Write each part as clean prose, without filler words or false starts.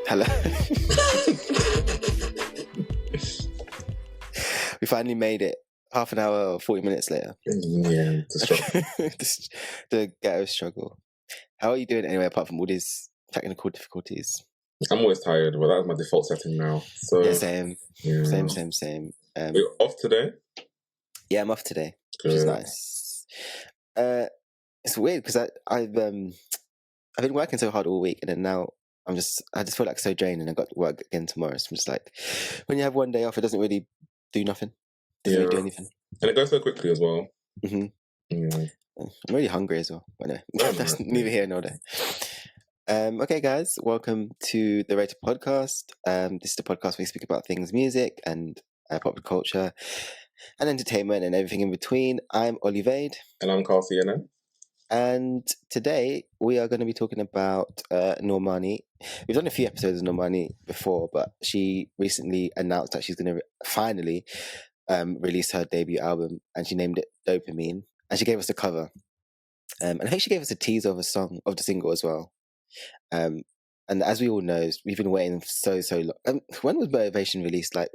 Hello. We finally made it. Half an hour or 40 minutes later. Yeah, the struggle. The ghetto struggle. How are you doing anyway, apart from all these technical difficulties? I'm always tired, but that's my default setting now. So Yeah, same. yeah. Same. You're off today? Yeah, I'm off today, which is nice. It's weird because I've been working so hard all week, and then now I just feel like so drained, and I got to work again tomorrow. So I'm just like, when you have one day off, it doesn't really do nothing. Doesn't really do anything. And it goes so quickly as well. Mm-hmm. Yeah. I'm really hungry as well. But no, that's neither here nor there. Okay, guys, welcome to the Rated Podcast. This is the podcast where we speak about things music and popular culture and entertainment and everything in between. I'm Olivade. And I'm Carl CNN. And today we are going to be talking about Normani. We've done a few episodes of Normani before, but she recently announced that she's going to finally release her debut album, and she named it Dopamine. And she gave us the cover. And I think she gave us a teaser of the single as well. And as we all know, we've been waiting so long. When was Motivation released? Like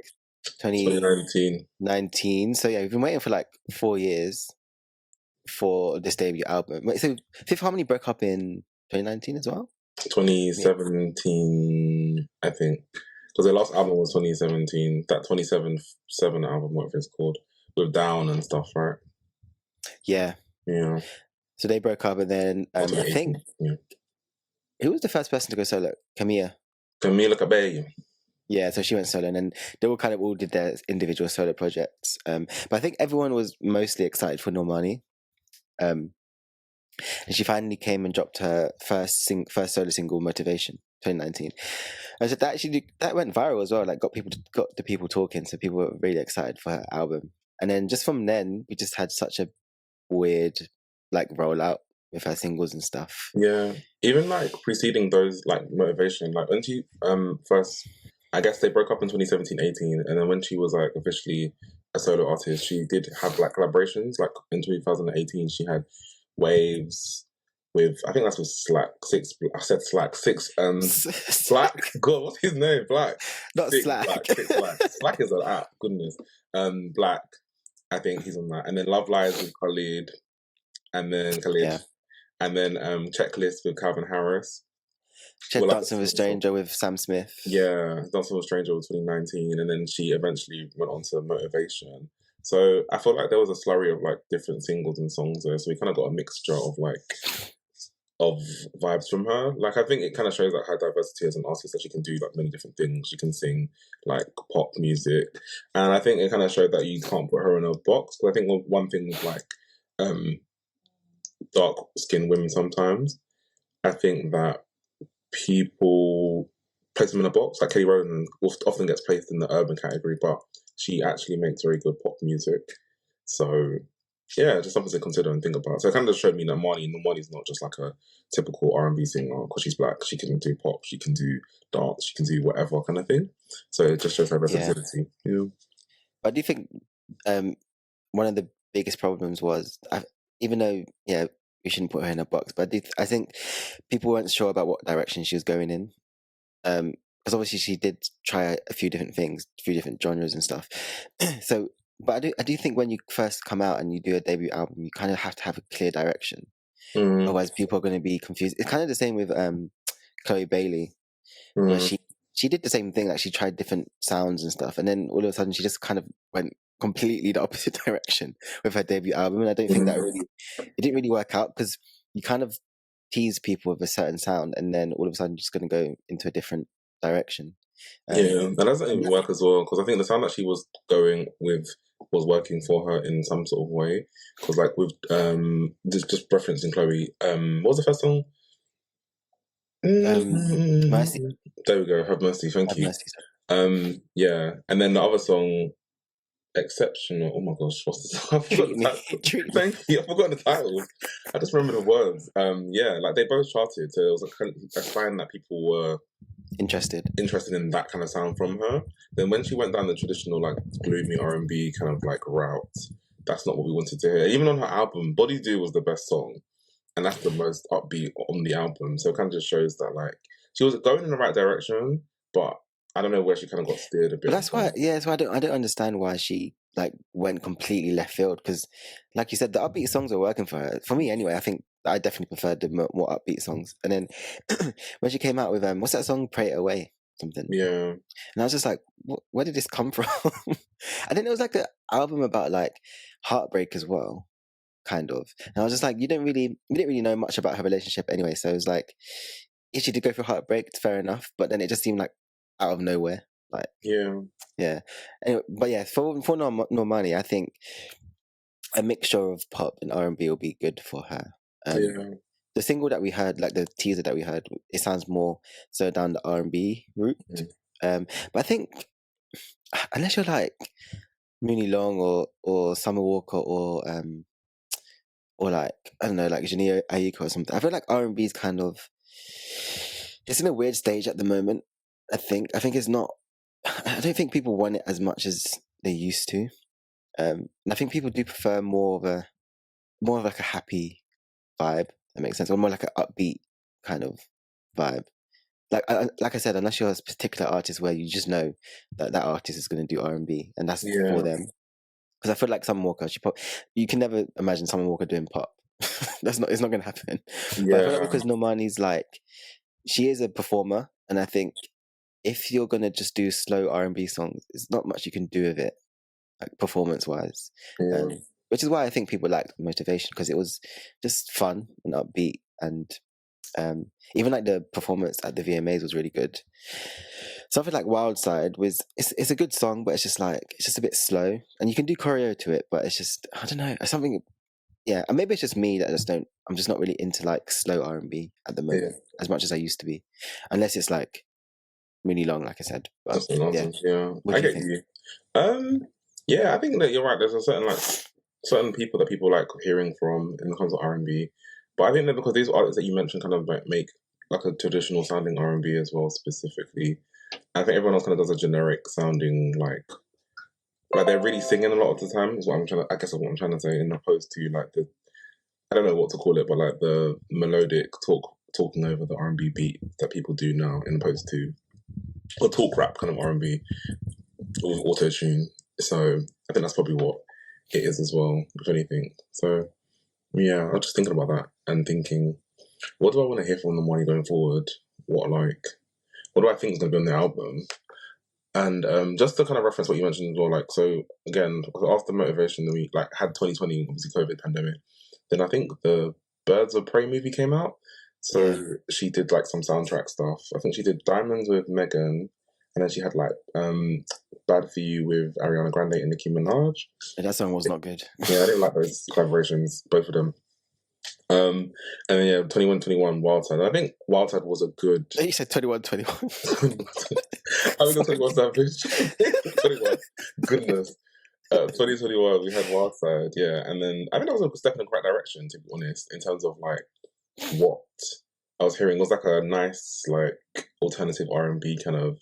2019. So yeah, we've been waiting for like 4 years for this debut album. So Fifth Harmony broke up in 2019 as well? 2017, I think. Because their last album was 2017. That 27 album, whatever it's called, with Down and stuff, right? Yeah. So they broke up, and then I think who was the first person to go solo? Camila Cabello. Yeah, so she went solo, and then they all did their individual solo projects. But I think everyone was mostly excited for Normani. And she finally came and dropped her first solo single, Motivation, 2019. And so that went viral as well. Like got the people talking, so people were really excited for her album. And then just from then, we just had such a weird like rollout with her singles and stuff. Yeah, even like preceding those, like Motivation, like when she first, I guess they broke up in 2017-18, and then when she was like officially a solo artist, she did have like collaborations. Like in 2018, she had Waves with, I think that's with Slack. Black. God, what's his name? Black. Not Slack. Slack. Slack is an app. Goodness. Black. I think he's on that. And then Love Lies with Khalid. And then And then Checklist with Calvin Harris. Dancing with a Stranger with Sam Smith. Yeah, Dancing with a Stranger with 2019. And then she eventually went on to Motivation. So I felt like there was a slurry of like different singles and songs there. So we kind of got a mixture of vibes from her. Like I think it kind of shows like her diversity as an artist, that she can do like many different things. She can sing like pop music. And I think it kind of showed that you can't put her in a box. Because I think one thing with like dark skinned women sometimes, I think that people place them in a box. Like Kelly Rowland often gets placed in the urban category, but she actually makes very good pop music. So yeah, just something to consider and think about. So it kind of showed me that Normani's not just like a typical R&B singer because she's black. She can do pop, she can do dance, she can do whatever kind of thing. So it just shows her versatility. Yeah. I do think one of the biggest problems was, even though we shouldn't put her in a box, but I think people weren't sure about what direction she was going in. Because obviously she did try a few different things, a few different genres and stuff. So, but I do think when you first come out and you do a debut album, you kind of have to have a clear direction. Otherwise, people are going to be confused. It's kind of the same with Chloe Bailey, where she did the same thing. Like she tried different sounds and stuff, and then all of a sudden she just kind of went completely the opposite direction with her debut album. And I don't think that it didn't really work out, because you kind of tease people with a certain sound, and then all of a sudden you're just going to go into a different direction. And that doesn't even work as well, because I think the sound that she was going with was working for her in some sort of way. Because like with just referencing Chloe, what was the first song? Mercy. There we go. Have Mercy. Thank you. Mercy. Yeah, and then the other song, Exceptional. Oh my gosh, what's the song? Thank you. I've forgotten the title. I just remember the words. Yeah, like they both charted, so it was a sign that people were interested in that kind of sound from her. Then when she went down the traditional like gloomy R&B kind of like route, that's not what we wanted to hear. Even on her album, Body Do was the best song, and that's the most upbeat on the album. So it kind of just shows that like she was going in the right direction, but I don't know where she kind of got steered a But bit that's why, wrong. yeah, that's why I don't understand why she like went completely left field. Because, like you said, the upbeat songs are working for her. For me, anyway, I think I definitely preferred the more upbeat songs. And then when she came out with what's that song, "Pray It Away," something, Yeah, and I was just like, where did this come from? And then it was like an album about like heartbreak as well, kind of. And I was just like, we didn't really know much about her relationship anyway. So it was like, if she did go through heartbreak, it's fair enough. But then it just seemed like out of nowhere, like. yeah, Yeah. Anyway, but yeah, for Normani, I think a mixture of pop and R&B will be good for her. yeah, The single that we heard, like the teaser that we heard, it sounds more so down the R&B route. mm, But I think unless you're like Mooney Long or Summer Walker or like I don't know, like Janae Aiko or something, I feel like R&B is kind of it's in a weird stage at the moment. I think it's not. I don't think people want it as much as they used to. And I think people do prefer more of like a happy vibe. That makes sense, or more like an upbeat kind of vibe. Like I said, unless you're a particular artist where you just know that that artist is going to do R&B, and that's for yeah, them. Because I feel like Summer Walker, you can never imagine Summer Walker doing pop. It's not going to happen. But I feel like yeah, because Normani's like, she is a performer, and I think if you're gonna just do slow R&B songs, there's not much you can do with it, like performance wise. yeah. Which is why I think people liked Motivation because it was just fun and upbeat, and even like the performance at the VMAs was really good. Something like Wild Side was it's a good song, but it's just a bit slow, and you can do choreo to it, but it's just I don't know something. Yeah, and maybe it's just me that I just don't. I'm just not really into like slow R&B at the Yeah. moment as much as I used to be, unless it's like really long, like I said. But That's the yeah, nonsense. Yeah, what I do you get think? you. Um, yeah, I think that you're right. There's a certain certain people that people like hearing from in terms of R&B, but I think that because these artists that you mentioned kind of like make like a traditional sounding R&B as well specifically. I think everyone else kind of does a generic sounding like they're really singing a lot of the time. Is what I'm trying to. I guess is what I'm trying to say, in opposed to like the I don't know what to call it, but like the melodic talking over the R&B beat that people do now, in opposed to or talk rap kind of R&B with auto tune. So I think that's probably what it is as well, if anything. So yeah, I was just thinking about that and thinking, what do I want to hear from the money going forward? What do I think is going to be on the album? And just to kind of reference what you mentioned as well, like so again after Motivation, then we like had 2020, obviously COVID pandemic. Then I think the Birds of Prey movie came out, so Yeah, she did like some soundtrack stuff. I think she did Diamonds with Megan, and then she had like Bad for You with Ariana Grande and Nicki Minaj. that song was not good. Yeah, I didn't like those collaborations, both of them. And then yeah, 2121 Wildside. I think Wildside was a good. You said 21, 21. I was gonna Sorry. 21 Savage. 21. Goodness. 2021 we had Wildside, yeah, and then I think that was a step in the right direction, to be honest, in terms of like what I was hearing. It was like a nice like alternative R&B kind of.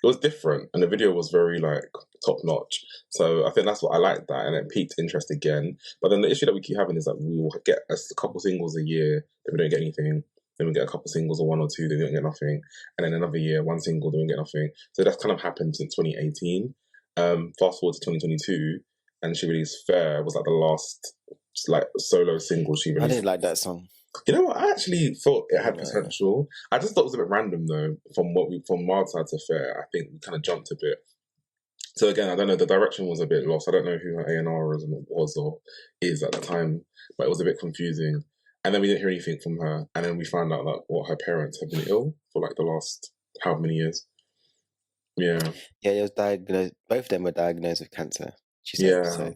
It was different, and the video was very like top notch. So I think that's what I liked that, and it piqued interest again. But then the issue that we keep having is that we will get a couple singles a year, then we don't get anything. Then we get a couple singles or one or two, then we don't get nothing, and then another year, one single, then we get nothing. So that's kind of happened since 2018. Fast forward to 2022, and she released "Fair" was like the last like solo single she I released. didn't like that song. You know what? I actually thought it I had didn't like that. potential. I just thought it was a bit random though. From Wild Side to Fair, I think we kind of jumped a bit. So again, I don't know. The direction was a bit lost. I don't know who her A&R was or is at the time, but it was a bit confusing. And then we didn't hear anything from her. And then we found out that what her parents have been ill for like the last how many years? Yeah, Yeah, it was diagnosed. Both of them were diagnosed with cancer. She said yeah, so.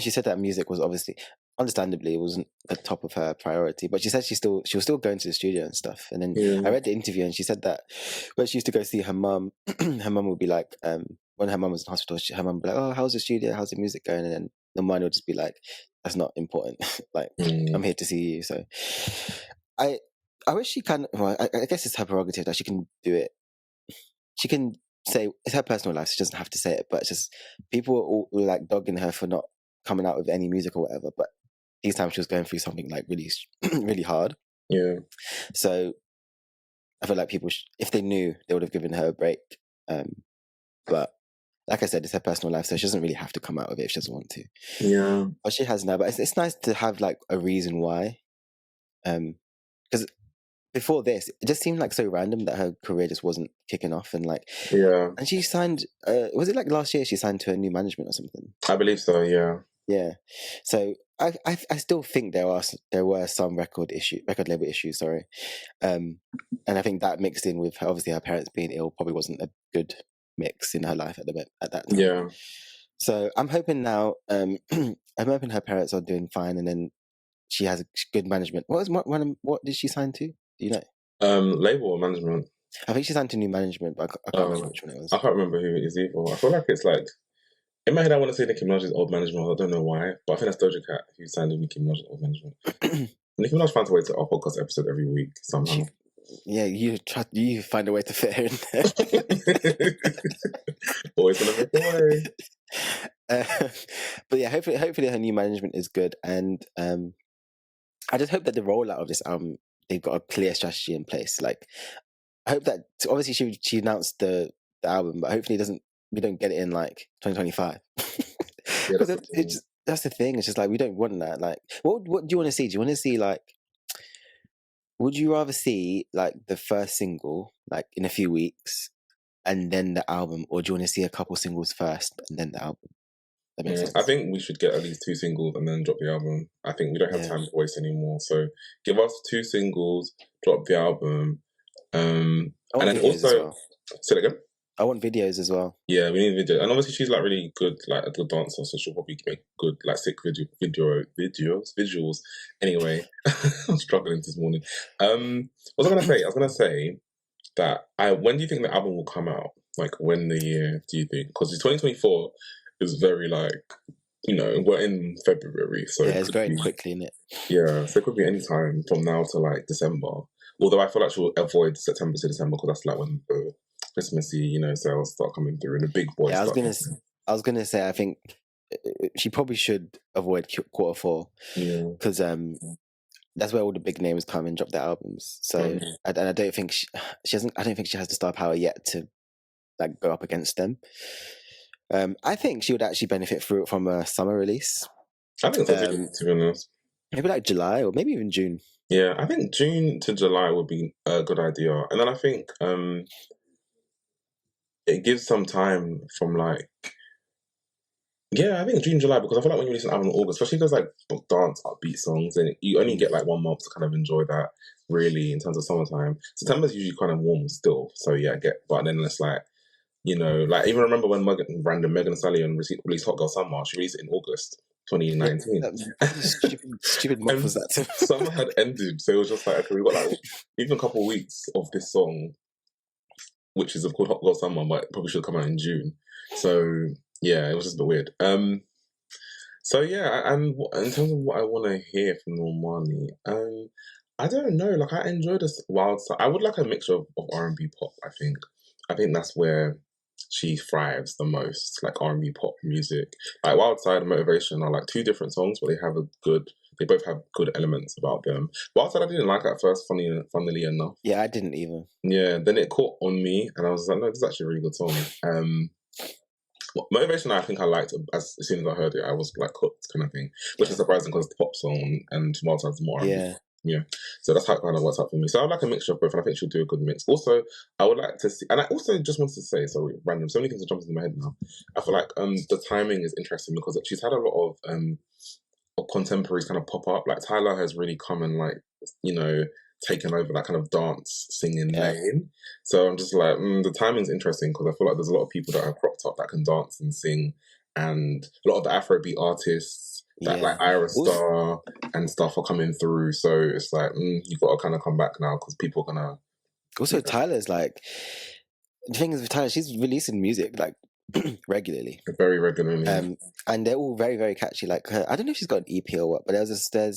She said that music was obviously, understandably, it wasn't the top of her priority. But she said she was still going to the studio and stuff. And then I yeah. read the interview, and she said that when she used to go see her mum, her mum would be like, when her mum was in hospital, her mum would be like, "Oh, how's the studio? How's the music going?" And then the mum would just be like, "That's not important. Like, I'm Mm, here to see you." So, I I wish she can. Well, I guess it's her prerogative that she can do it. She can say it's her personal life. She doesn't have to say it, but it's just people were like dogging her for not coming out with any music or whatever. But these times she was going through something like really, really hard. yeah, So I feel like people, if they knew, they would have given her a break. But like I said, it's her personal life, so she doesn't really have to come out of it if she doesn't want to. Yeah. But she has now. But it's nice to have like a reason why. Because before this, it just seemed like so random that her career just wasn't kicking off, and like, Yeah. and she signed. Was it like last year she signed to a new management or something? I believe so, yeah. Yeah. So I still think there were some record label issues. Sorry. And I think that mixed in with obviously her parents being ill probably wasn't a good mix in her life at that time. Yeah. So I'm hoping now. I'm hoping her parents are doing fine, and then she has good management. What did she sign to? Do you know? Label or management? I think she signed to new management, but I can't remember which one it was. I can't remember who it is either. I feel like it's like, in my head, I want to say Nicki Minaj's old management. I don't know why, but I think that's Doja Cat who signed with Nicki Minaj's old management. Nicki Minaj finds a way to our podcast episode every week somehow. You find a way to fit her in there. Always gonna make a way. But yeah, hopefully her new management is good, and I just hope that the rollout of this album, they've got a clear strategy in place. Like, I hope that obviously she announced the album, but hopefully we don't get it in like 2025. Yeah, That's the thing. It's just like we don't want that. Like, what do you want to see? Do you want to see like? Would you rather see like the first single like in a few weeks, and then the album, or do you want to see a couple singles first and then the album? That makes sense. I think we should get at least 2 singles and then drop the album. I think we don't have time to waste anymore. So give us 2 singles, drop the album, and then also say it again. I want videos as well. Yeah, we need video, and obviously she's like really good, like a good dancer, so she'll probably make good, like sick visuals. Anyway, I'm struggling this morning. What was I gonna say? I was gonna say that when do you think the album will come out? Like, when the year do you think? Because 2024 is very like, we're in February, so yeah, it's very quickly, isn't it? Yeah, so it could be any time from now to like December. Although I feel like she'll avoid September to December because that's like when the Christmassy, sales start coming through and the big boys. Yeah, I was gonna say I think she probably should avoid Q4. Yeah, because that's where all the big names come and drop their albums. So I don't think she hasn't. I don't think she has the star power yet to like go up against them. I think she would actually benefit from a summer release. I think so, to be honest. Maybe like July or maybe even June. Yeah, I think June to July would be a good idea, and then I think it gives some time from like. Yeah, I think June, July, because I feel like when you release an album in August, especially if there's like dance, upbeat songs, and you only get like 1 month to kind of enjoy that, really, in terms of summertime. September's usually kind of warm still, so yeah, but then it's like, like even remember when Megan Thee Stallion released Hot Girl Summer, she released it in August 2019. Stupid month was that too. Summer had ended, so it was just like, okay, we got like even a couple of weeks of this song, which is of course Hot Girl Summer, but probably should come out in June. So yeah, it was just a bit weird. So yeah, and in terms of what I want to hear from Normani, I don't know. Like, I enjoy this wild side. I would like a mixture of R&B pop. I think that's where she thrives the most. Like R&B pop music. Like Wild Side and Motivation are like 2 different songs, but they both have good elements about them. Wild Side I didn't like at first, funnily enough. Yeah, I didn't either. Yeah, then it caught on me, and I was like, no, this is actually a really good song. Motivation, I think I liked as soon as I heard it. I was like hooked, kind of thing, which is surprising because it's the pop song and Wild Side's more R&B. Yeah. So that's how it kind of works out for me. So I would like a mixture of both, and I think she'll do a good mix. Also, I would like to see, and I also just wanted to say, sorry, random, so many things are jumping in my head now. I feel like the timing is interesting because she's had a lot of contemporaries kind of pop up. Like Tyler has really come and like, taken over that kind of dance singing lane. So I'm just like, the timing's interesting because I feel like there's a lot of people that are cropped up that can dance and sing, and a lot of the Afrobeat artists that like Ira Star and stuff are coming through. So it's like, you've got to kind of come back now because people are gonna. Also, Tyler's like, the thing is with Tyler, she's releasing music like regularly, very regularly, and they're all very, very catchy. Like her, I don't know if she's got an EP or what, but there's so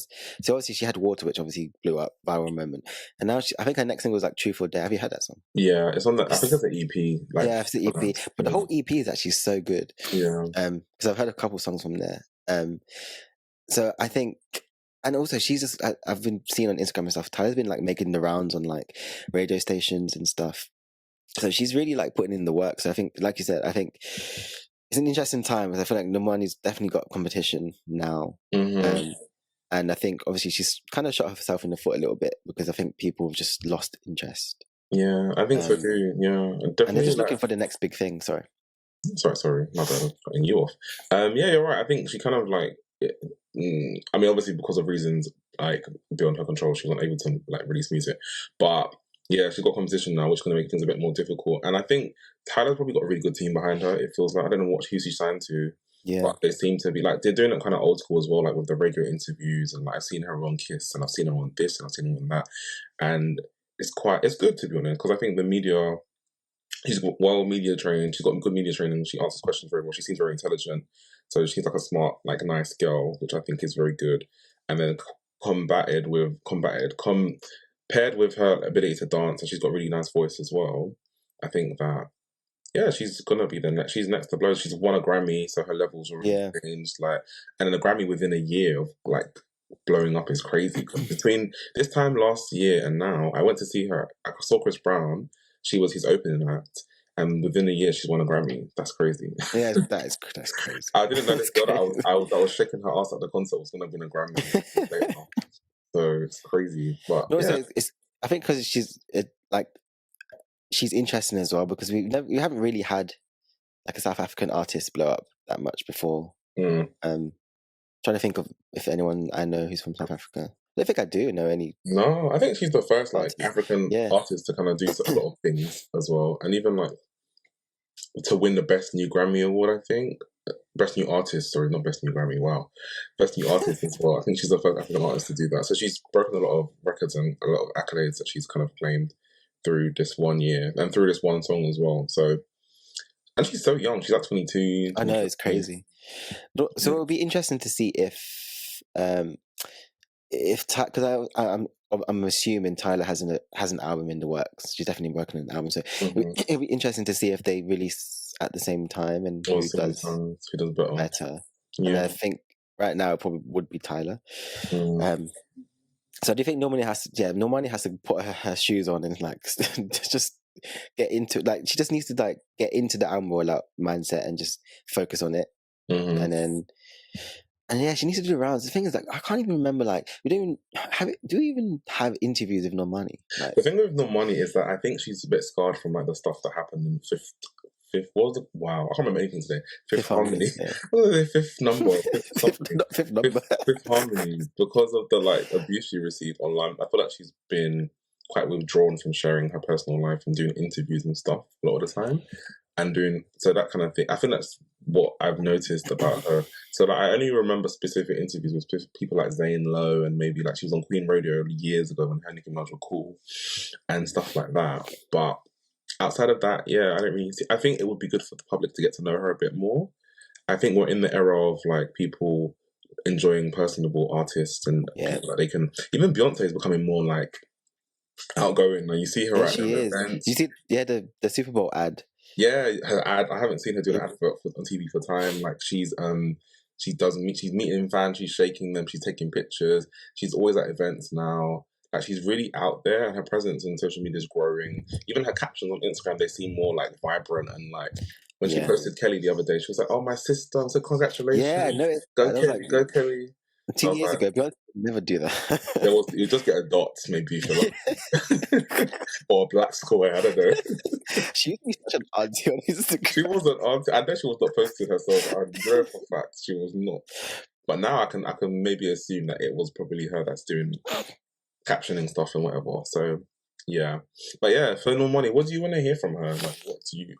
obviously she had Water, which obviously blew up, viral moment, and now I think her next single was like Truth or Dare. Have you heard that song? Yeah, it's on the. I think it's the EP. Like, yeah, it's the EP, but the whole EP is actually so good. Yeah. Because I've heard a couple songs from there. So I think And also, she's just, I've been seeing on Instagram and stuff, Tyler's been like making the rounds on like radio stations and stuff. So she's really like putting in the work. So I think, like you said, I think it's an interesting time because I feel like Normani's definitely got competition now. Mm-hmm. And I think obviously she's kind of shot herself in the foot a little bit because I think people have just lost interest. Yeah, I think so too. Yeah, And they're definitely. just looking Like, for the next big thing. Sorry. sorry, my bad, I'm cutting you off. Yeah, you're right. I think she kind of like, I mean, obviously because of reasons like beyond her control, she wasn't able to like release music. But yeah, she's got competition now, which is going to make things a bit more difficult. And I think Tyler's probably got a really good team behind her. It feels like I don't know who she signed to, Yeah. but they seem to be like they're doing it kind of old school as well, like with the radio interviews. And like I've seen her on Kiss, and I've seen her on this, and I've seen her on that, and it's good to be honest because I think the media. She's well media trained. She's got good media training. She answers questions very well. She seems very intelligent. So she's like a smart, like nice girl, which I think is very good. And then paired with her ability to dance, and she's got a really nice voice as well. I think that yeah, she's gonna be the next. She's next to blow. She's won a Grammy, so her levels are already Yeah. changed. Like, and then a Grammy within a year of like blowing up is crazy. 'Cause between this time last year and now, I went to see her. I saw Chris Brown. She was his opening act, and within a year, she's won a Grammy. That's crazy. Yeah, that's crazy. I didn't know That's this girl that crazy. I was shaking her ass at the concert was gonna win a Grammy later. So it's crazy, but No, yeah. also it's I think because like she's interesting as well because we haven't really had like a South African artist blow up that much before. Mm. Trying to think of if anyone I know who's from South Africa. I don't think I do know any No, I think she's the first like artists. African Yeah, artist to kind of do a lot of things as well, and even like to win the Best New Grammy Award, I think. Best New Artist, sorry, not Best New Grammy, wow. Best New Artist as well. I think she's the first African artist to do that. So she's broken a lot of records and a lot of accolades that she's kind of claimed through this 1 year and through this one song as well. So, and she's so young. She's like 22. I know it's crazy. So it would be interesting to see if because I'm assuming Tyler has an album in the works. She's definitely working on an album, so it'll be interesting to see if they release at the same time and who does better. And Yeah. I think right now it probably would be Tyler. Mm. So do you think Normani has to put her shoes on and like just get into like she just needs to like get into the umbrella mindset and just focus on it, and then. And yeah, she needs to do the rounds. The thing is, like, I can't even remember. Like, we don't even have. Do we even have interviews with Normani? Like, The thing with Normani is that I think she's a bit scarred from like the stuff that happened in fifth. What was it? Wow, I can't remember anything today. Fifth Harmony. Yeah. What was it? Fifth number. Fifth something. Fifth number. Fifth Harmony. Because of the like abuse she received online, I feel like she's been quite withdrawn from sharing her personal life and doing interviews and stuff a lot of the time, and doing so that kind of thing. I think that's what I've noticed about her. So like, I only remember specific interviews with people like Zane Lowe and maybe like she was on Queen Radio years ago when her and Nicki Minaj were cool and stuff like that. But outside of that, yeah, I don't really see. I think it would be good for the public to get to know her a bit more. I think we're in the era of like people enjoying personable artists and people that they can. Even Beyonce is becoming more like outgoing. Like you see her at she is. events. You see, the Super Bowl ad. Yeah, her ad. I haven't seen her do an advert on TV for time. Like she's she's meeting fans, she's shaking them, she's taking pictures. She's always at events now. Like she's really out there, and her presence on social media is growing. Even her captions on Instagram, they seem more like vibrant and like. When she posted Kelly the other day, she was like, "Oh, my sister!" So congratulations. Yeah, no, go Kelly, go Kelly. 2 years ago, Beyonce would never do that. You just get a dot, maybe if you're like, or a black square. I don't know. She used to be such an auntie on Instagram. She was an auntie. I know she was not posting herself. I know for a fact she was not. But now I can maybe assume that it was probably her that's doing captioning stuff and whatever. So yeah, but yeah, for Normani, what do you want to hear from her? Like,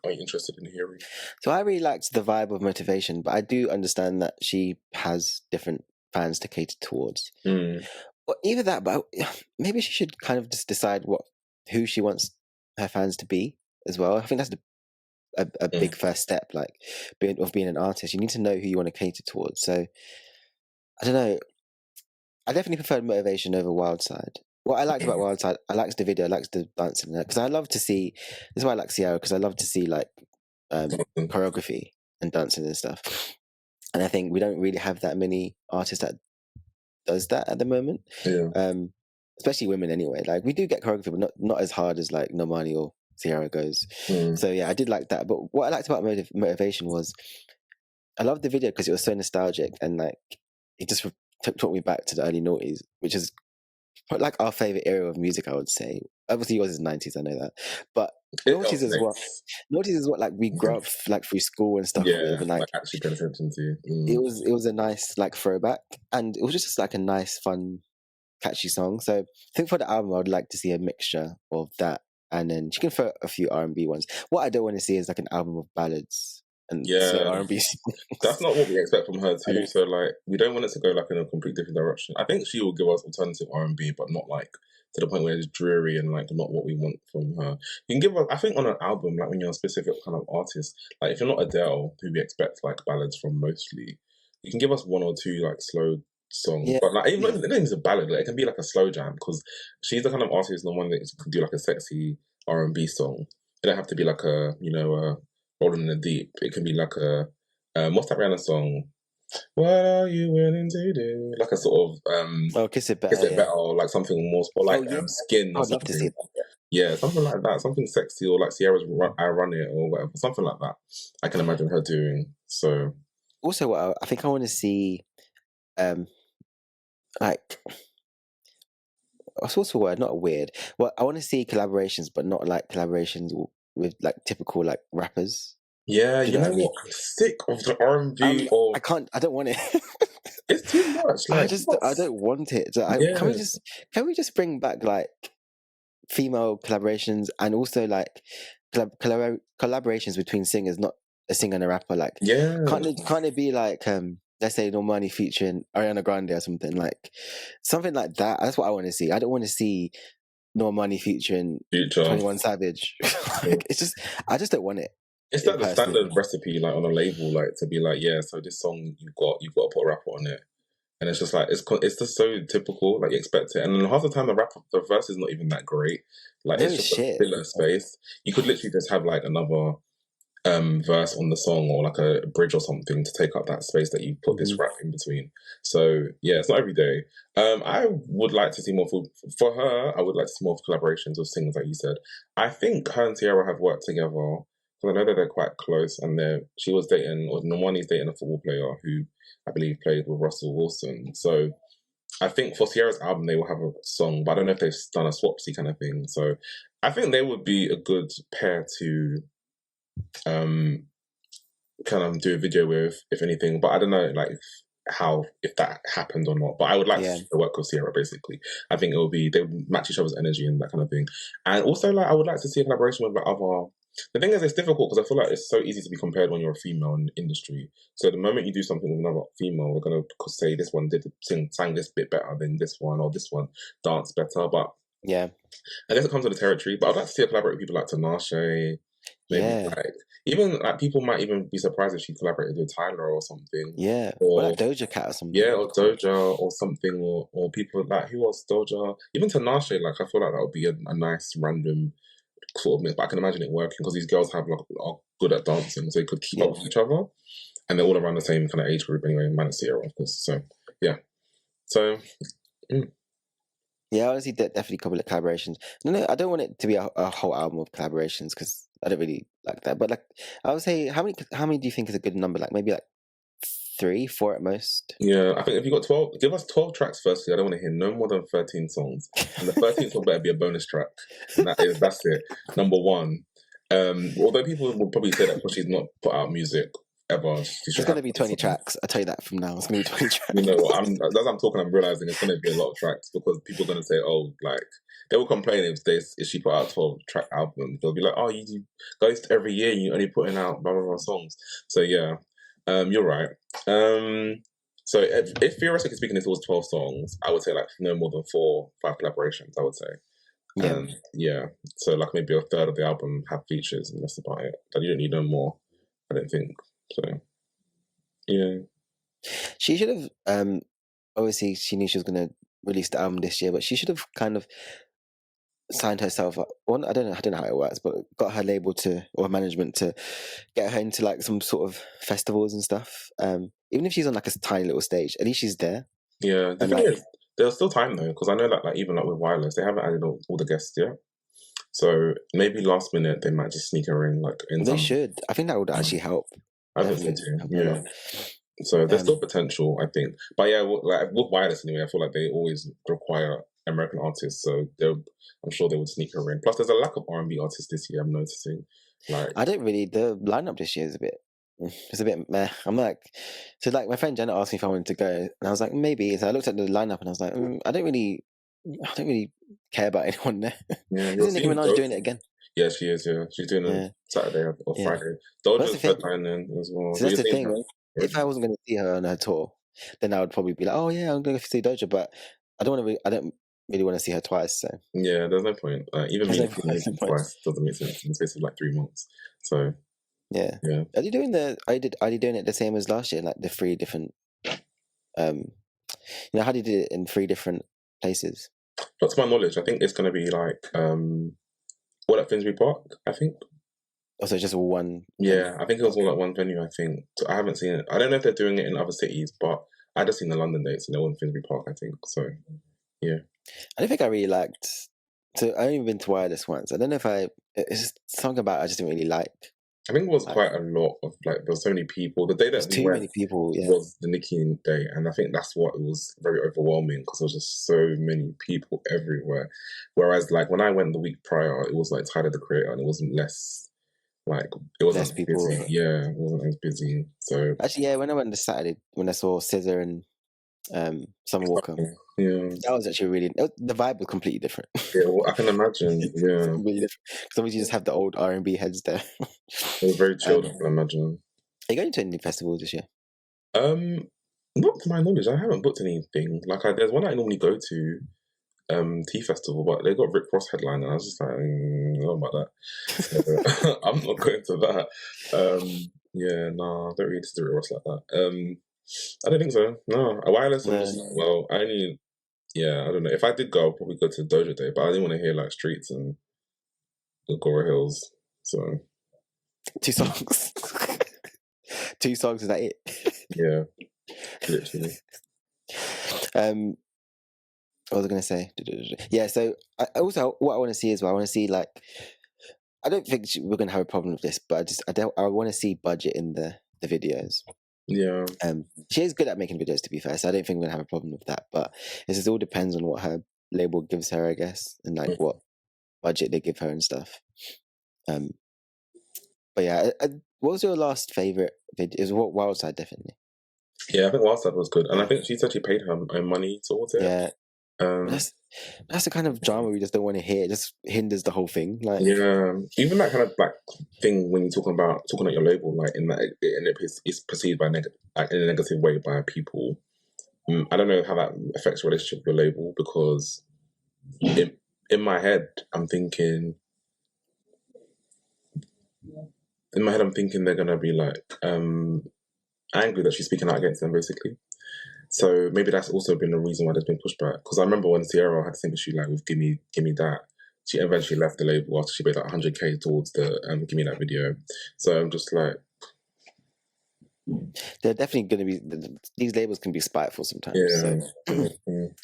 are you interested in hearing? So I really liked the vibe of Motivation, but I do understand that she has different fans to cater towards. Well, either that, but maybe she should kind of just decide who she wants her fans to be as well. I think that's a big first step, like being an artist. You need to know who you want to cater towards. So I don't know. I definitely preferred Motivation over Wildside. What I liked about Wildside, I liked the video, I liked the dancing, because I love to see. This is why I like Ciara, because I love to see like choreography and dancing and stuff. And I think we don't really have that many artists that does that at the moment. Yeah. Especially women anyway. Like we do get choreography, but not as hard as like Normani or Sierra goes. Mm. So yeah, I did like that. But what I liked about Motivation was I loved the video because it was so nostalgic and like it just took me back to the early noughties, which is like our favorite era of music, I would say. Obviously, yours is 90s, I know that, but It noughties is what alternates. like we grew up like through school and stuff with, Yeah, and like like actually paying attention to. it was a nice like throwback, and it was just like a nice, fun, catchy song. So I think for the album, I would like to see a mixture of that, and then she can throw a few R&B ones. What I don't want to see is like an album of ballads and slow Yeah, R&B that's songs. not what we expect from her I too. don't. So like, we don't want it to go like in a complete different direction. I think she will give us alternative R&B, but not like to the point where it's dreary and like not what we want from her. You can give us, I think, on an album, like when you're a specific kind of artist, like if you're not Adele, who we expect like ballads from mostly, you can give us one or two like slow songs. Yeah, But like even yeah, if it is a ballad, like, it can be like a slow jam because she's the kind of artist, the one that could do like a sexy R&B song. It don't have to be like a rolling in the deep. It can be like a what's that Rihanna song? What are you willing to do? Like a sort of oh, Kiss It is Better, it yeah. better or like something more sport Oh like yeah, skin I or would love to see something. that. Yeah, something like that. Something sexy or like Sierra's I Run It or whatever. Something like that. I can imagine her doing. So Also, what I think I want to see, um, like, what's also a word, not weird. Well, I want to see collaborations, but not like collaborations with like typical like rappers. yeah, Do you you know know what I mean? what? I'm sick of the R&B I or can't. I don't want it. it's too much. Like I what's don't want it. So yeah, can we just bring back like female collaborations and also like collaborations between singers, not a singer and a rapper. Like, yeah, can't it be like let's say Normani featuring Ariana Grande or something like that? That's what I want to see. I don't want to see Normani featuring future. 21 Savage. Like, I just don't want it. It's It like the personally. standard recipe, like on a label, like to be like, yeah, so this song you've got to put a rapper on it. And it's just like it's just so typical, like you expect it. And then half the time the verse is not even that great. Like No it's just a shit. filler space. You could literally just have like another verse on the song or like a bridge or something to take up that space that you put this Mhm. rap in between. So yeah, it's not every day. I would like to see more for her. I would like to see more collaborations with singers, like you said. I think her and Tiara have worked together because I know that they're quite close. And she was dating, or Normani's dating a football player who I believe played with Russell Wilson. So I think for Sierra's album they will have a song, but I don't know if they've done a swapsy kind of thing. So I think they would be a good pair to um kind of do a video with, if anything. But I don't know, like how if that happened or not. But I would like to Yeah. see the work with Sierra. Basically, I think they would match each other's energy and that kind of thing. And also, like I would like to see a collaboration with like other. The thing is, it's difficult because I feel like it's so easy to be compared when you're a female in the industry. So the moment you do something with another female, we're gonna say this one sang this bit better than this one, or this one danced better. But Yeah. I guess it comes with the territory. But I'd like to see her collaborate with people like Tinashe, maybe Yeah. like even like people might even be surprised if she collaborated with Tyler or something, Yeah. Or like or Doja Cat or yeah, something. or Doja or something, or people like who else? Doja, even Tinashe. Like I feel like that would be a nice random sort of mix. But I can imagine it working because these girls are good at dancing, so they could keep up Yeah. with each other, and they're all around the same kind of age group anyway. Minus Sierra, of course. So yeah, so. Mm. Yeah, honestly, definitely couple of collaborations. No, I don't want it to be a whole album of collaborations because I don't really like that. But like, I would say, how many do you think is a good number? Like maybe like 3, 4 at most. Yeah, I think if you got 12, give us 12 tracks firstly. I don't want to hear no more than 13 songs. And the 13th song better be a bonus track. And that's it. Number one. Although people will probably say that because she's not put out music ever, she It's should have gonna be 20 songs. tracks. I tell you that from now. It's gonna be 20 You know what? tracks. As I'm talking, I'm realizing it's going to be a lot of tracks because people are going to say, oh, like, they will complain if she put out a 12 track album. They'll be like, oh, you do guys every year, you're only putting out blah, blah, blah songs. So yeah, you're right. So if theoretically speaking, if it was 12 songs, I would say like no more than 4, 5 collaborations, I would say. Yeah. Yeah, so like maybe a third of the album have features and that's about it. But you don't need no more, I don't think. So yeah. She should have. Obviously, she knew she was gonna release the album this year, but she should have kind of signed herself up. Well, I don't know how it works, but got her label to or management to get her into like some sort of festivals and stuff. Even if she's on like a tiny little stage, at least she's there. Yeah, the And thing like is, there's still time though, because I know that like even like with Wireless, they haven't added all the guests yet. So maybe last minute they might just sneak her in like in they some. should. I think that would actually help. I think so Definitely too. help a Yeah. lot. So there's still Um, potential, I think. But yeah, like with Wireless anyway, I feel like they always require American artists, so I'm sure they would sneak her in. Plus, there's a lack of R&B artists this year. I'm noticing. Like, I don't really. The lineup this year is a bit. It's a bit meh. I'm like, so like my friend Jenna asked me if I wanted to go, and I was like maybe. So I looked at the lineup and I was like, I don't really care about anyone there. yeah, you're Isn't Nicki seeing Minaj doing it Doja. again? Yeah, she is. Yeah, she's doing it Yeah, Saturday or yeah. Friday. But that's the Doja's thing. headlining as well. So But that's you're the seeing thing. her If I already. wasn't going to see her on her tour, then I would probably be like, oh yeah, I'm going to see Doja. But I don't want to. I don't really want to see her twice. So Yeah, there's no point. Even there's me no seeing Nicki point. twice doesn't make sense in the space of like 3 months. So Yeah. yeah. Are you doing the? Are you doing it the same as last year? Like the three different. How do you do it in three different places? Not to my knowledge, I think it's going to be like all at Finsbury Park. I think. Also, just one venue. Yeah, I think it was all at one venue. I think so. I haven't seen it. I don't know if they're doing it in other cities, but I just seen the London dates and they're all in Finsbury Park. I think so. Yeah, I don't think I really liked. So I only been to Wireless once. I don't know if I. It's just something about it I just didn't really like. I think it was Like quite a lot of like there was so many people. The day there's that we too went many people. Yeah, was the Nicki day, and I think that's what it was very overwhelming because there was just so many people everywhere. Whereas like when I went the week prior, it was like Tyler the Creator, and it wasn't less like it wasn't less as busy. people. Yeah, it wasn't as busy. So Actually, yeah. When I went this Saturday, when I saw Scissor and Summer Walker, yeah, that was actually really. The vibe was completely different. yeah, well, I can imagine. It's Yeah, completely different. Because obviously you just have the old R&B heads there. it was very chilled. I Are can imagine. you going to any festivals this year? Um, not to my knowledge, I haven't booked anything. Like, there's one I normally go to, Tea Festival, but they got Rick Ross headline, and I was just like, I don't know about that. So I'm not going to that. Yeah, no, I don't really listen to Rick Ross like that. I don't think so. No, a Wireless. I'm just No. like, well, I only, yeah, I don't know. If I did go, I'd probably go to Doja Day, but I didn't want to hear like Streets and Agora Hills. So 2 songs. 2 songs, is that it? yeah, literally. um, what was I going to say? Yeah, so I also what I want to see as well. I want to see like I don't think we're going to have a problem with this, but I want to see budget in the videos. Yeah, She is good at making videos, to be fair, so I don't think we're gonna have a problem with that. But it just all depends on what her label gives her, I guess, and like what budget they give her and stuff. Um, but yeah, what was your last favorite video? It was what Wild Side, definitely. yeah. I think Wild Side was good, and I think she said she paid her own money towards it. Yeah, but Um, that's the kind of drama we just don't want to hear. It just hinders the whole thing. Like, yeah, even that kind of like thing when you're talking about your label, like in that, and it's perceived by like in a negative way by people. I don't know how that affects your relationship with your label because in my head, I'm thinking, they're gonna be like angry that she's speaking out against them, basically. So maybe that's also been the reason why there's been pushback. Because I remember when Sierra had the same issue like with Gimme That, she eventually left the label after she paid like 100k towards the Gimme That video. So I'm just like, they're definitely going to be. These labels can be spiteful sometimes, so yeah,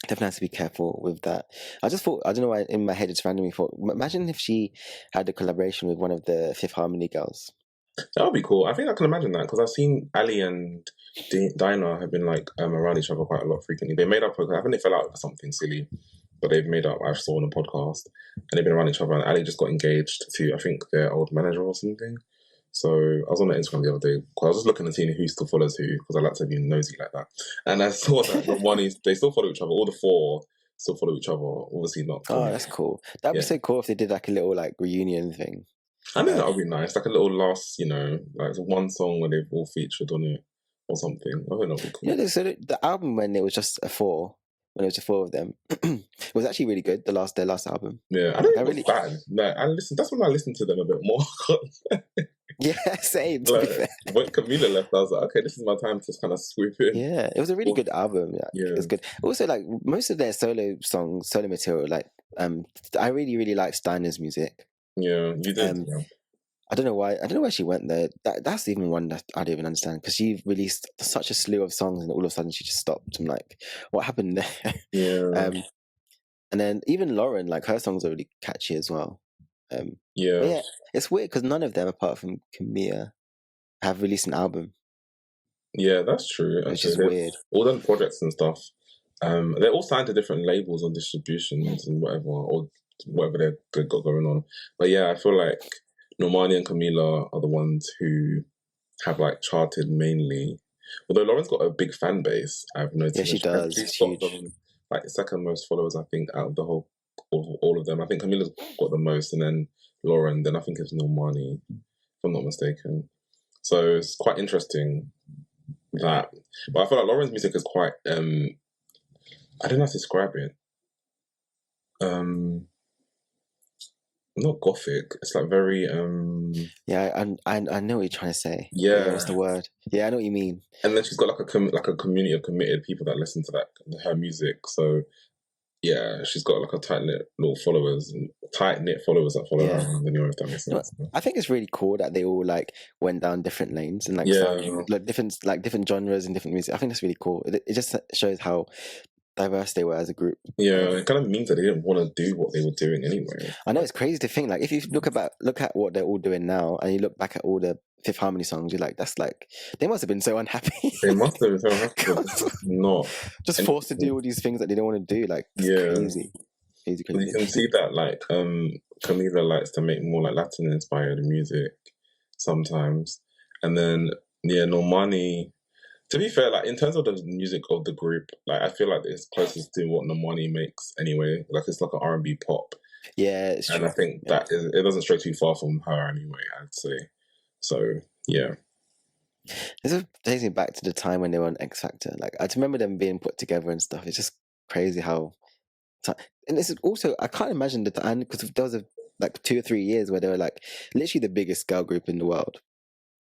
definitely have to be careful with that. I just thought, I don't know why in my head it's randomly thought. Imagine if she had a collaboration with one of the Fifth Harmony girls. that would be cool. I think I can imagine that because I've seen Ali and Dinah have been like around each other quite a lot frequently. They made up. I think they fell out over something silly, but they've made up. I saw on a podcast, and they've been around each other. And Ali just got engaged to I think their old manager or something. So I was on the Instagram the other day because I was just looking and seeing who still follows who because I like to be nosy like that. And I saw that they still follow each other. All the four still follow each other. Obviously not. Oh, that's cool. That'd be Yeah, so cool if they did like a little like reunion thing. I think that would be nice. Like a little last, like one song where they've all featured on it or something. I think that'd be cool. So the album when it was just when it was the four of them, it was actually really good. Their last album. Yeah, I don't think it was bad. Like I listen. That's when I listened to them a bit more. Yeah, same. To be Like fair. when Camila left, I was like, okay, this is my time to kind of swoop in. Yeah, it was a really good album. Yeah, it was good. Also, like most of their solo material, like I really like Steiner's music. Yeah, you did. Yeah. I don't know why. I don't know why she went there. That's even one that I don't even understand because she released such a slew of songs and all of a sudden she just stopped. I'm like, what happened there? Yeah, um, and then even Lauren, like her songs are really catchy as well. But yeah, yeah, it's weird because none of them, apart from Camilla, have released an album, yeah. That's true. which Actually, is they've weird. all done projects and stuff. They're all signed to different labels and distributions and whatever, or whatever they've got going on. But yeah, I feel like Normani and Camila are the ones who have like charted mainly. Although Lauren's got a big fan base, I've Yeah, noticed. she And does. she's It's got huge. them like second most followers, I think, out of the whole of all of them. I think Camila's got the most, and then Lauren. Then I think it's Normani, if I'm not mistaken. So it's quite interesting that. But I feel like Lauren's music is quite. I don't know how to describe it. Um, Not gothic. It's like very. Yeah, I know what you're trying to say. But yeah, Yeah, what's the word? Yeah, I know what you mean. and then she's got like like a community of committed people that listen to that her music. So yeah, she's got like a tight knit followers that follow her Yeah. around anyway, if that makes You know, sense. I think it's really cool that they all like went down different lanes and like Yeah, sound like different genres and different music. I think that's really cool. It just shows how diverse they were as a group. yeah, it kind of means that they didn't want to do what they were doing anyway. I know Like, it's crazy to think like if you look at what they're all doing now and you look back at all the Fifth Harmony songs, you're like, that's like they must have been so unhappy. they must have been so happy, but this is not. Just And forced to do all these things that they don't want to do. Like it's yeah, crazy. Crazy, you crazy. can see that like Camila likes to make more like Latin inspired music sometimes, and then yeah, Normani. To be fair, like in terms of the music of the group, like I feel like it's closest to what Normani makes anyway. Like it's like an R&B pop, Yeah, it's and I true. think Yeah. it doesn't stray too far from her anyway. I'd say so. Yeah, This is takes me back to the time when they were on X Factor. Like I just remember them being put together and stuff. It's just crazy how ti- and this is also I can't imagine the time because there was like 2 or 3 years where they were like literally the biggest girl group in the world.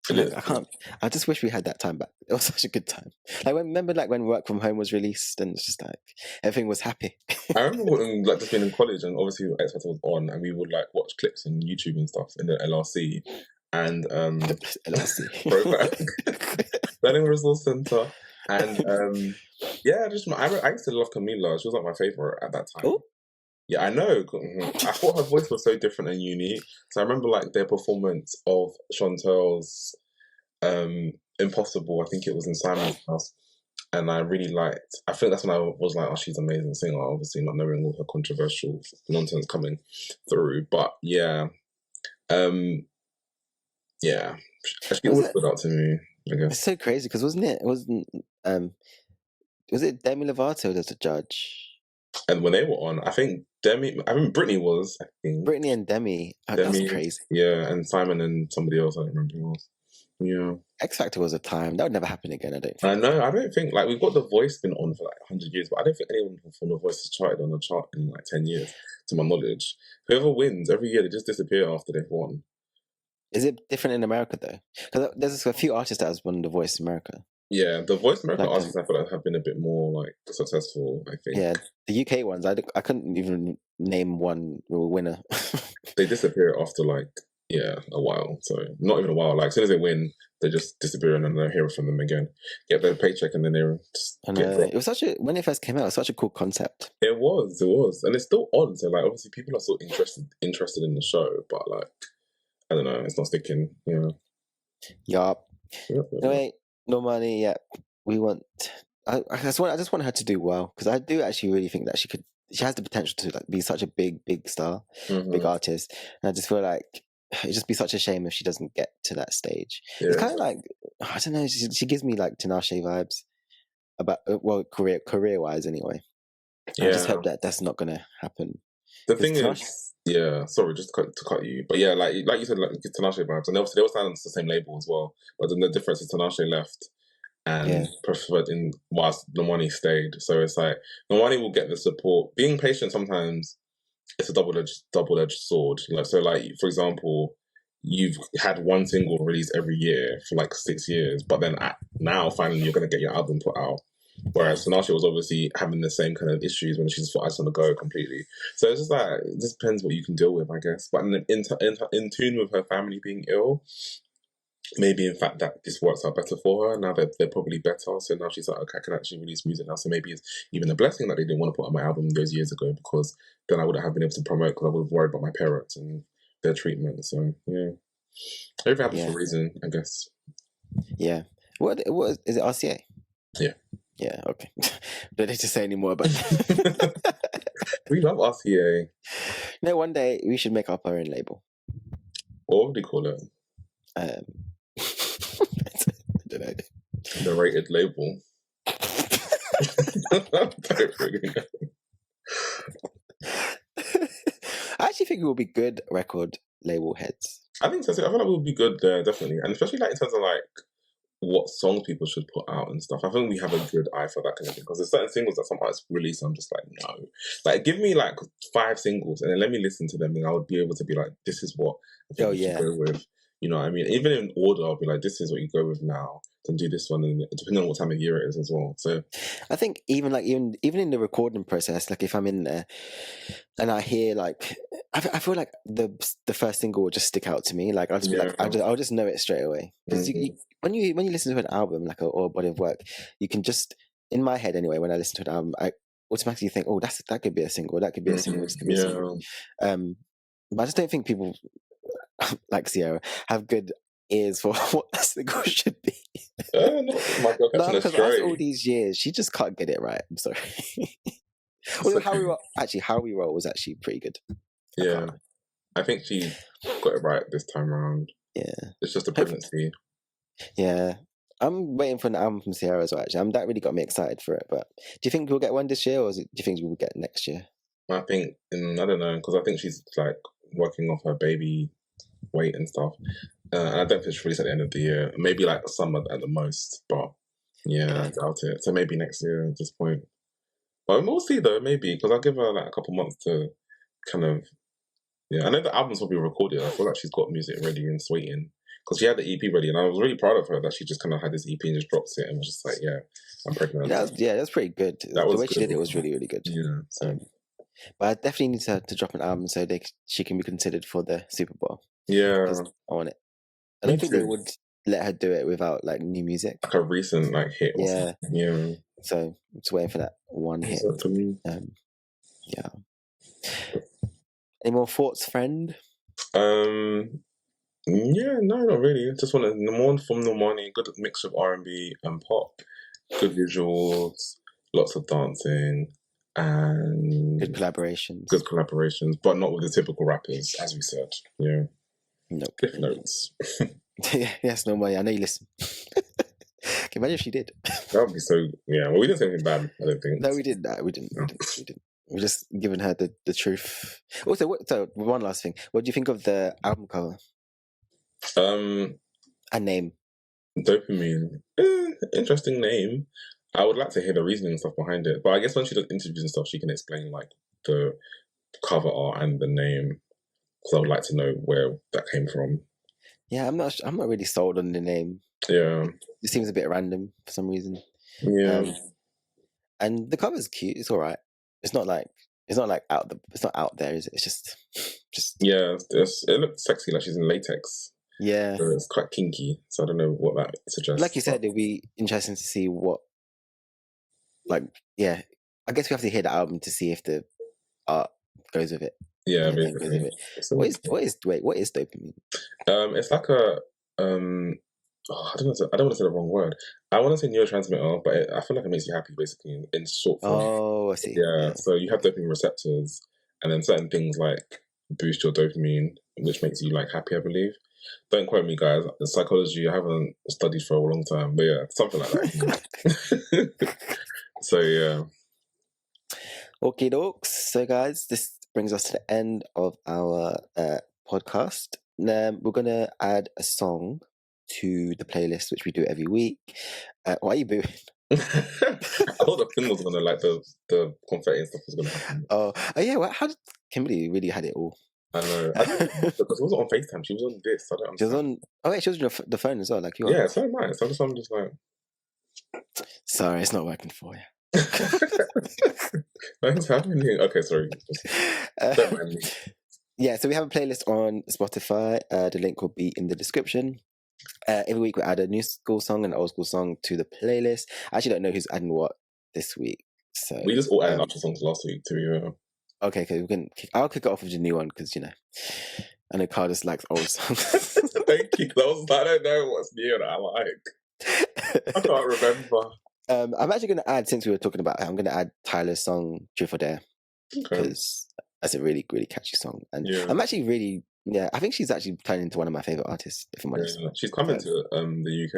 And like I literally. can't I just wish we had that time back. It was such a good time. Like remember like when Work From Home was released and it's just like everything was happy. I remember when, like just being in college and obviously X Factor was on, and we would like watch clips on YouTube and stuff in the LRC, and LLC. throwback Learning Resource Center, and yeah, I used to love Camila. She was like my favorite at that time. Oh, Yeah, I know. I thought her voice was so different and unique. So I remember like their performance of Chantel's Impossible. I think it was in Simon's house, and I really liked. I think that's when I was like, "Oh, she's an amazing singer." Obviously, not knowing all her controversial nonsense coming through, but yeah, um, yeah, she was always it? stood out to me. I It's guess. so crazy because wasn't it? It wasn't was it Demi Lovato as a judge? And when they were on, I mean, Brittany was. I think Brittany and Demi. That's Demi, crazy. yeah, and Simon and somebody else. I don't remember who else. Yeah. X Factor was a time that would never happen again. I don't I think. know. I don't think like we've got The Voice been on for like 100 years, but I don't think anyone from The Voice has charted on a chart in like 10 years, to my knowledge. Whoever wins every year, they just disappear after they've won. Is it different in America though? Because there's a few artists that has won The Voice America. Yeah, the Voice America Like artists I feel like have been a bit more like successful. I think yeah, the UK ones. I couldn't even name one winner. they disappear after like yeah a while. So not even a while. Like as soon as they win, they just disappear and then I hear from them again. Get their paycheck and then they just And get dropped. it was such a when it first came out, it was such a cool concept. It was, and it's still on. So like obviously people are still interested in the show, but like I don't know, it's not sticking. Yeah. Yup. Yep, yep, yep. Anyway, no money. Yeah, we want. I just want her to do well because I do actually really think that she could. She has the potential to like be such a big star, big Mhm. artist, and I just feel like it'd just be such a shame if she doesn't get to that stage. It's Yeah, kind of like I don't know. She gives me like Tinashe vibes about well career wise anyway. And I just yeah. hope that that's not gonna happen The because thing Tinashe. is, yeah. Sorry, just to cut you, but yeah, like you said, like Tinashe vibes, and they were signed on the same label as well. But then the difference is Tinashe left and Yeah, preferred in whilst Normani stayed. So it's like Normani will get the support. Being patient sometimes it's a double edged sword. Like so, like for example, you've had one single released every year for like 6 years, but then now finally you're gonna get your album put out. Whereas Tinashe was obviously having the same kind of issues when she just thought I just want to go completely. So it's just like it just depends what you can deal with, I guess. But in tune with her family being ill, maybe in fact that this works out better for her. Now they're probably better, so now she's like, okay, I can actually release music now. So maybe it's even a blessing that they didn't want to put on my album those years ago, because then I wouldn't have been able to promote, because I would have worried about my parents and their treatment. So yeah, everything happens for a reason, I guess. Yeah. What is it? RCA? Yeah. Yeah. Okay. Don't need to say any more about. We love RCA. No, one day we should make up our own label. What would we call it? I don't know. The rated label. I don't really know. I actually think we will be good record label heads. I think so. I feel like we'll be good there, definitely, and especially like in terms of like what songs people should put out and stuff. I think we have a good eye for that kind of thing, because there's certain singles that some artists release. I'm just like, no, like give me like 5 singles and then let me listen to them, and I would be able to be like, this is what I think we should go with. You know what I mean? Even in order, I'll be like, this is what you go with now. Then do this one, and depending on what time of year it is as well. So I think even in the recording process, like if I'm in there and I hear like, I feel like the first single will just stick out to me. Like I'll just be like, I'll just know it straight away, because when you listen to an album like or a body of work, you can just, in my head anyway, when I listen to an album, I automatically think, oh, that could be a single, that could be a single, this could be a single. But I just don't think people like Sierra have good ears for what a single should be. No, my God, no, because after all these years, she just can't get it right. I'm sorry. Although How We Roll was actually pretty good. Yeah, I think she got it right this time around. Yeah, it's just a pregnancy. Yeah, I'm waiting for an album from Sierra as well. Actually, that really got me excited for it. But do you think we'll get one this year, or do you think we'll get next year? I think I don't know, because I think she's like working off her baby weight and stuff. And I don't think she'll release at the end of the year. Maybe like summer at the most, but yeah, I doubt it. So maybe next year at this point. But we'll see though, maybe, because I'll give her like a couple months to kind of. Yeah, I know the albums will be recorded. I feel like she's got music ready and waiting, because she had the EP ready, and I was really proud of her that she just kind of had this EP and just dropped it and was just like, yeah, I'm pregnant. That's pretty good. The way she did it was really, really good. Yeah. So. But I definitely need her to drop an album so she can be considered for the Super Bowl. Yeah, I want it. I don't think they would let her do it without like new music, like a recent like hit. Yeah. So I'm just waiting for that one hit. Yeah. Any more thoughts, friend? Yeah, no, not really. Just want more from Normani. Good mix of R&B and pop. Good visuals, lots of dancing, and good collaborations. But not with the typical rappers, as we said. Yeah. Nope. Cliff notes. Yes, Normani. I know you listen. Can imagine if she did. That would be so. Yeah. Well, we didn't say anything bad. I don't think. No, we didn't. We didn't. We're just giving her the truth. Also, so one last thing. What do you think of the album cover? A name. Dopamine. Interesting name. I would like to hear the reasoning and stuff behind it. But I guess when she does interviews and stuff, she can explain like the cover art and the name. Because I would like to know where that came from. Yeah, I'm not really sold on the name. Yeah. It seems a bit random for some reason. Yeah. And the cover's cute. It's all right. It's not like it's not out there, is it? It's just yeah. It looks sexy, like she's in latex. Yeah, so it's quite kinky. So I don't know what that suggests. Like you said, it'll be interesting to see what. Like, yeah, I guess we have to hear the album to see if the art goes with it. Yeah, basically. What is Dopamine? It's like a I don't want to say the wrong word. I want to say neurotransmitter, but I feel like it makes you happy, basically, in short form. Oh, I see. Yeah, so you have dopamine receptors, and then certain things like boost your dopamine, which makes you like happy, I believe. Don't quote me, guys. In psychology, I haven't studied for a long time, but yeah, something like that. So yeah. Okay, dokes. So guys, this brings us to the end of our podcast. We're gonna add a song to the playlist, which we do every week. What are you booing? I thought the thing was gonna like the confetti and stuff was gonna happen. Oh yeah. Well, how did Kimberly really had it all? I know. Because it wasn't on FaceTime. She was on this. I don't understand. She was on. Oh wait, she was on the phone as well. Like you. Yeah, so nice. I'm just like. Sorry, it's not working for you. What's happening? Okay, sorry. Don't mind me. Yeah, so we have a playlist on Spotify. The link will be in the description. Every week we add a new school song and an old school song to the playlist. I actually don't know who's adding what this week. So We just all added extra songs last week, to be fair. Okay, we can. I'll kick it off with the new one because I know Carl just likes old songs. Thank you. I don't know what's new that I like. I can't remember. I'm actually going to add, since we were talking about it, I'm going to add Tyler's song "Truth or Dare" because that's a really, really catchy song, and I'm actually really, I think she's actually turning into one of my favorite artists. If I'm honest, she's coming to the UK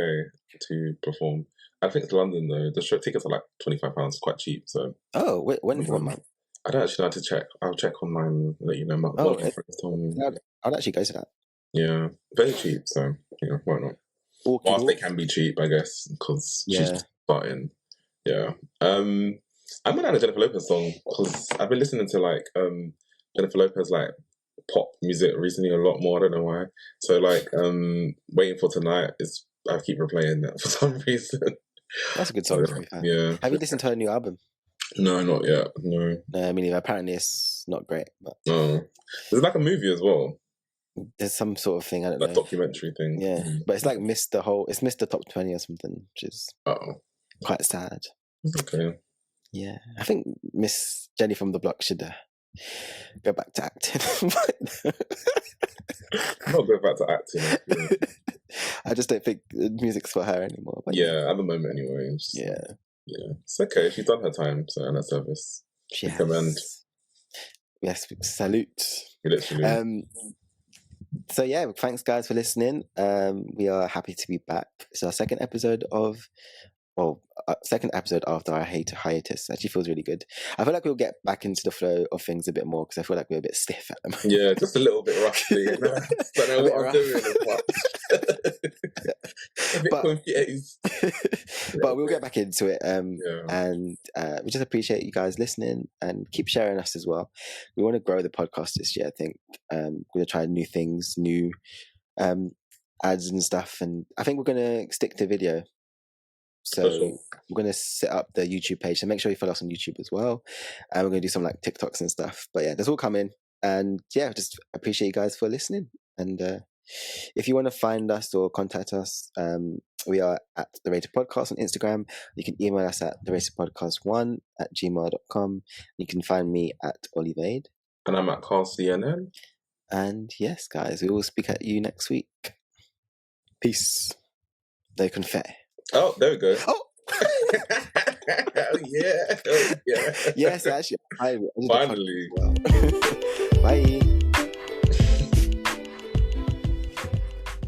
to perform. I think it's London though. The show tickets are like £25, quite cheap. So when 1 month? I don't actually know how to check. I'll check online and let you know. One of my friends told me. I'll actually go to that. Yeah, very cheap. So why not? Whilst they can be cheap, I guess, because she's just starting. Yeah. I'm gonna add a Jennifer Lopez song because I've been listening to like Jennifer Lopez like pop music recently a lot more. I don't know why. So like Waiting for Tonight is, I keep replaying that for some reason. That's a good song. Yeah. Have you listened to her new album? No, not yet. No. I mean, apparently it's not great. But there's like a movie as well. There's some sort of thing, I don't know. Like documentary thing. Yeah. But it's like missed the top 20 or something, which is quite sad. Okay. Yeah. I think Miss Jenny from the Block should go back to acting. Not go back to acting. I just don't think music's for her anymore. But at the moment anyway. Yeah. It's okay. She's done her time, so in her service. She has. Yes, salute. Literally. So yeah, thanks guys for listening. We are happy to be back. It's our second episode after our hiatus. Actually feels really good. I feel like we'll get back into the flow of things a bit more because I feel like we're a bit stiff at the moment. Yeah, just a little bit rusty. Don't know what I'm doing as much. A bit confused. But we'll get back into it. And we just appreciate you guys listening and keep sharing us as well. We want to grow the podcast this year. I think we're going to try new things, new ads and stuff. And I think we're going to stick to video. So we're going to set up the YouTube page. So make sure you follow us on YouTube as well. And we're going to do some like TikToks and stuff. But yeah, that's all coming. And just appreciate you guys for listening. And if you want to find us or contact us, we are at The Rated Podcast on Instagram. You can email us at theratedpodcast1@gmail.com. You can find me at Olivade. And I'm at CarlCNN. And yes, guys, we will speak at you next week. Peace. No confetti. Oh, there we go. Oh! yeah. Yes, actually. Finally. Bye.